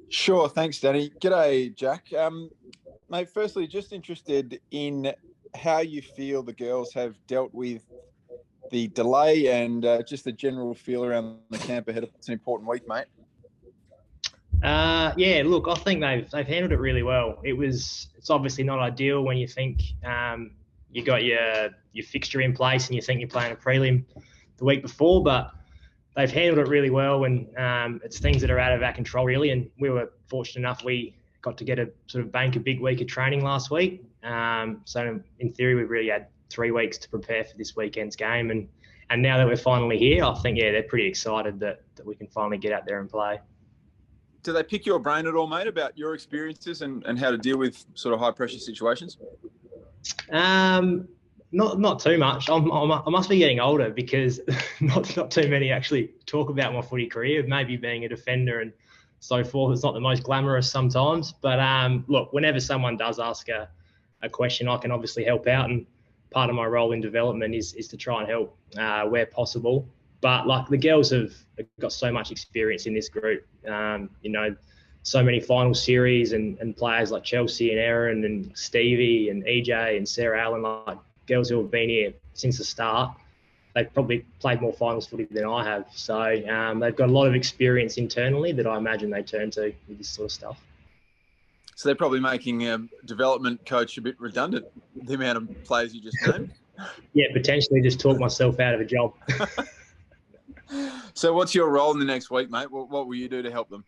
Sure, thanks, Danny. G'day, Jack. Mate, firstly, just interested in how you feel the girls have dealt with the delay and just the general feel around the camp ahead of it's an important week, mate. Yeah, look, I think they've handled it really well. It's obviously not ideal when you think you got your fixture in place and you think you're playing a prelim the week before, but they've handled it really well, and it's things that are out of our control really. And we were fortunate enough we got to get a sort of bank a big week of training last week. So in theory, we've really had 3 weeks to prepare for this weekend's game, and now that we're finally here, I think they're pretty excited that we can finally get out there and play. Do they pick your brain at all, mate, about your experiences and how to deal with sort of high pressure situations? Not too much. I must be getting older because not too many actually talk about my footy career. Maybe being a defender and so forth, it's not the most glamorous sometimes. But look, whenever someone does ask a question, I can obviously help out, and part of my role in development is to try and help where possible. But like the girls have got so much experience in this group, so many final series and players like Chelsea and Erin and Stevie and EJ and Sarah Allen, like girls who have been here since the start. They've probably played more finals footy than I have. So they've got a lot of experience internally that I imagine they turn to with this sort of stuff. So they're probably making a development coach a bit redundant, the amount of players you just named. Yeah, potentially just talk myself out of a job. So what's your role in the next week, mate? What will you do to help them?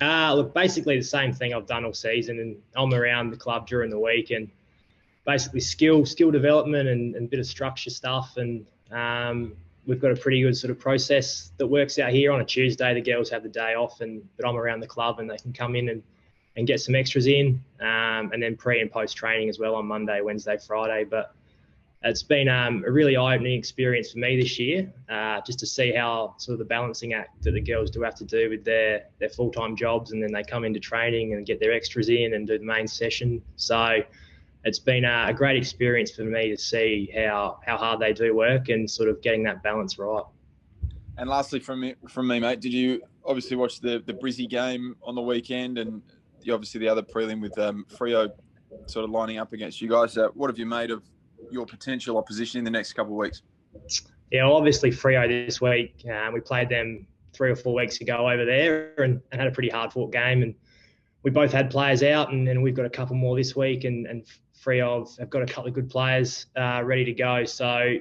Look, basically the same thing I've done all season, and I'm around the club during the week and basically skill development and a bit of structure stuff. And we've got a pretty good sort of process that works out here. On a Tuesday, the girls have the day off, but I'm around the club and they can come in and get some extras in, and then pre and post training as well on Monday, Wednesday, Friday. But it's been a really eye-opening experience for me this year, just to see how sort of the balancing act that the girls do have to do with their full-time jobs, and then they come into training and get their extras in and do the main session. So it's been a great experience for me to see how hard they do work and sort of getting that balance right. And lastly, from me, mate, did you obviously watch the Brizzy game on the weekend, and obviously the other prelim with Freo sort of lining up against you guys? What have you made of your potential opposition in the next couple of weeks? Yeah, well, obviously Freo this week. We played them 3 or 4 weeks ago over there and had a pretty hard-fought game. And we both had players out, and we've got a couple more this week. And Freo have got a couple of good players ready to go. So,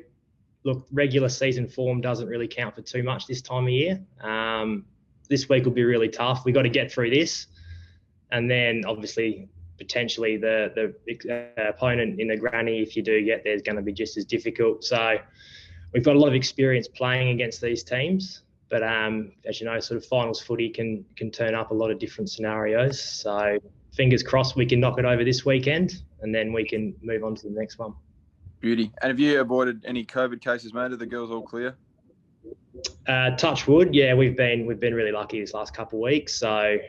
look, regular season form doesn't really count for too much this time of year. This week will be really tough. We've got to get through this. And then, obviously, potentially the opponent in the granny, if you do get there, is going to be just as difficult. So we've got a lot of experience playing against these teams, but as you know, sort of finals footy can turn up a lot of different scenarios. So fingers crossed we can knock it over this weekend, and then we can move on to the next one. Beauty. And have you avoided any COVID cases, mate? Are the girls all clear? Touch wood, yeah, we've been really lucky this last couple of weeks. So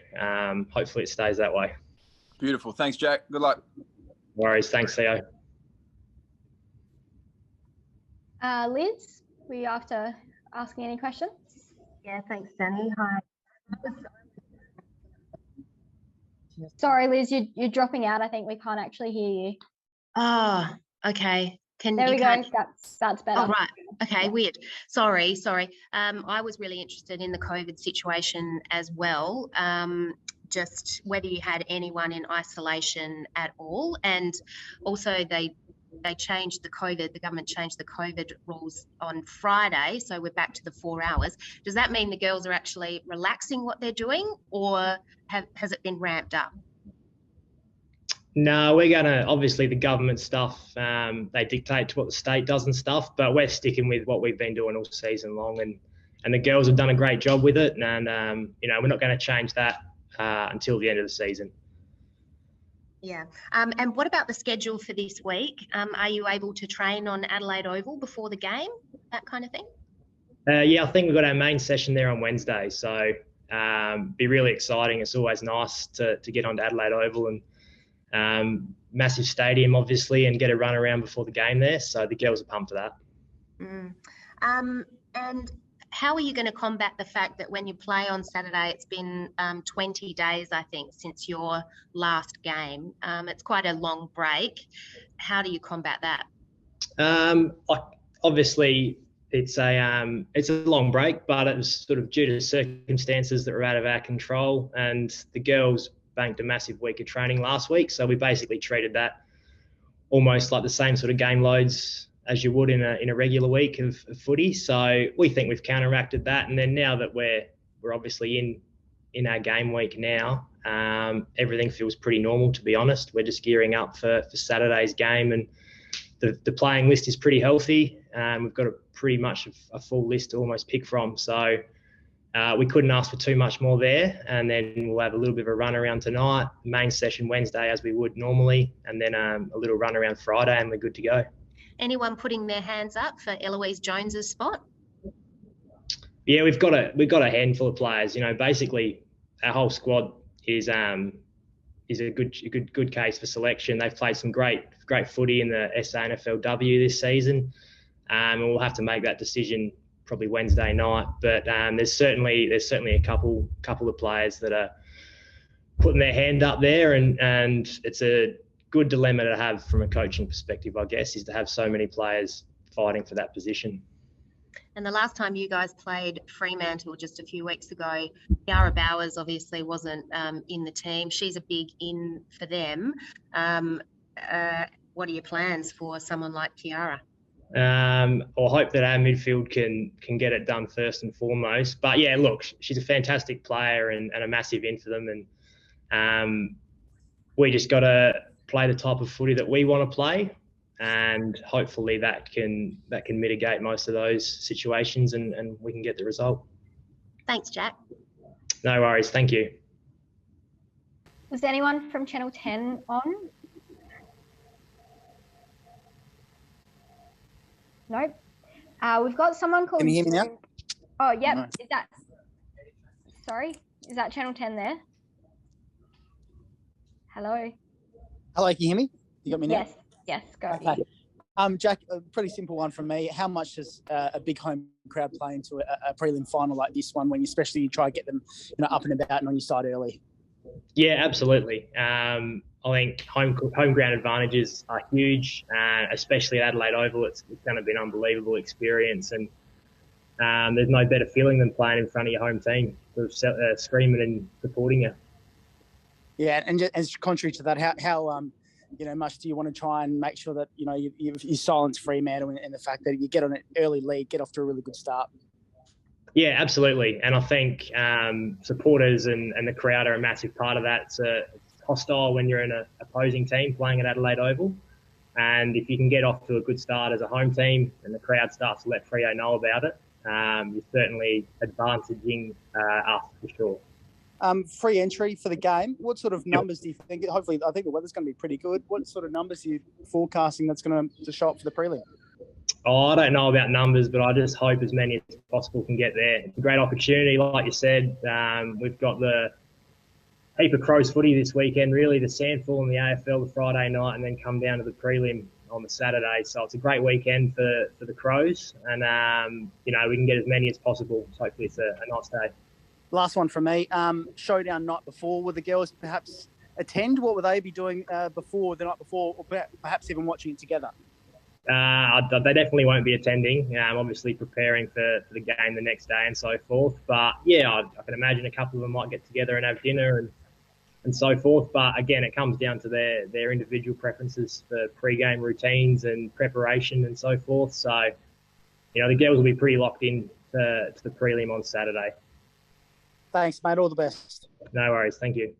hopefully it stays that way. Beautiful. Thanks, Jack. Good luck. No worries. Thanks, Theo. Liz, were you after asking any questions? Yeah, thanks, Danny. Hi. Sorry, Liz, you're dropping out. I think we can't actually hear you. Oh, okay. There we go. That's better. Oh, right. Okay, weird. Sorry. I was really interested in the COVID situation as well. Just whether you had anyone in isolation at all, and also the government changed the COVID rules on Friday, so we're back to the 4 hours. Does that mean the girls are actually relaxing what they're doing, or has it been ramped up? No, we're going to, obviously the government stuff, they dictate to what the state does and stuff, but we're sticking with what we've been doing all season long, and the girls have done a great job with it, and we're not going to change that until the end of the season. Yeah. And what about the schedule for this week? Are you able to train on Adelaide Oval before the game, that kind of thing? Yeah, I think we've got our main session there on Wednesday, so be really exciting. It's always nice to get onto Adelaide Oval, and massive stadium, obviously, and get a run around before the game there. So the girls are pumped for that. And how are you going to combat the fact that when you play on Saturday, it's been 20 days, I think, since your last game? It's quite a long break. How do you combat that? Obviously, it's a long break, but it was sort of due to circumstances that were out of our control, and the girls banked a massive week of training last week, so we basically treated that almost like the same sort of game loads as you would in a regular week of footy. So we think we've counteracted that, and then now that we're obviously in our game week now, everything feels pretty normal, to be honest. We're just gearing up for Saturday's game, and the playing list is pretty healthy. We've got pretty much a full list to almost pick from. So we couldn't ask for too much more there. And then we'll have a little bit of a run around tonight, main session Wednesday as we would normally, and then a little run around Friday, and we're good to go. Anyone putting their hands up for Eloise Jones's spot? Yeah, we've got a handful of players. You know, basically our whole squad is a good case for selection. They've played some great footy in the AFLW this season, and we'll have to make that decision probably Wednesday night. But there's certainly a couple of players that are putting their hand up there, and it's a good dilemma to have from a coaching perspective, I guess, is to have so many players fighting for that position. And the last time you guys played Fremantle just a few weeks ago, Kiara Bowers obviously wasn't in the team. She's a big in for them. What are your plans for someone like Kiara? I'll hope that our midfield can get it done first and foremost. But yeah, look, she's a fantastic player and a massive in for them. And we just got to play the type of footy that we want to play, and hopefully that can mitigate most of those situations, and we can get the result. Thanks, Jack. No worries. Thank you. Was anyone from Channel 10 on? Nope. We've got someone called... Can you hear me now? Oh, yep. No. Is that Channel 10 there? Hello? Hello, can you hear me? You got me now? Yes, go. Okay. Jack, a pretty simple one from me. How much does a big home crowd play into a prelim final like this one, when especially you try to get them, up and about and on your side early? Yeah, absolutely. I think home ground advantages are huge, especially at Adelaide Oval. It's going to be an unbelievable experience, and there's no better feeling than playing in front of your home team, sort of screaming and supporting you. Yeah, and just, as contrary to that, how much do you want to try and make sure that you silence Fremantle, and the fact that you get on an early lead, get off to a really good start? Yeah, absolutely. And I think supporters and the crowd are a massive part of that. It's hostile when you're in an opposing team playing at Adelaide Oval. And if you can get off to a good start as a home team and the crowd starts to let Freo know about it, you're certainly advantaging us for sure. Free entry for the game. What sort of numbers do you think? Hopefully, I think the weather's going to be pretty good. What sort of numbers are you forecasting that's going to show up for the prelim? Oh, I don't know about numbers, but I just hope as many as possible can get there. It's a great opportunity, like you said. We've got the heap of Crows footy this weekend, really, the Sandful and the AFL the Friday night, and then come down to the prelim on the Saturday. So it's a great weekend for the Crows, and we can get as many as possible. So hopefully it's a nice day. Last one from me. Showdown night before, will the girls perhaps attend? What will they be doing before the night before, or perhaps even watching it together? They definitely won't be attending. Obviously preparing for the game the next day and so forth. But yeah, I can imagine a couple of them might get together and have dinner and so forth. But again, it comes down to their individual preferences for pre-game routines and preparation and so forth. So, the girls will be pretty locked in to the prelim on Saturday. Thanks, mate. All the best. No worries. Thank you.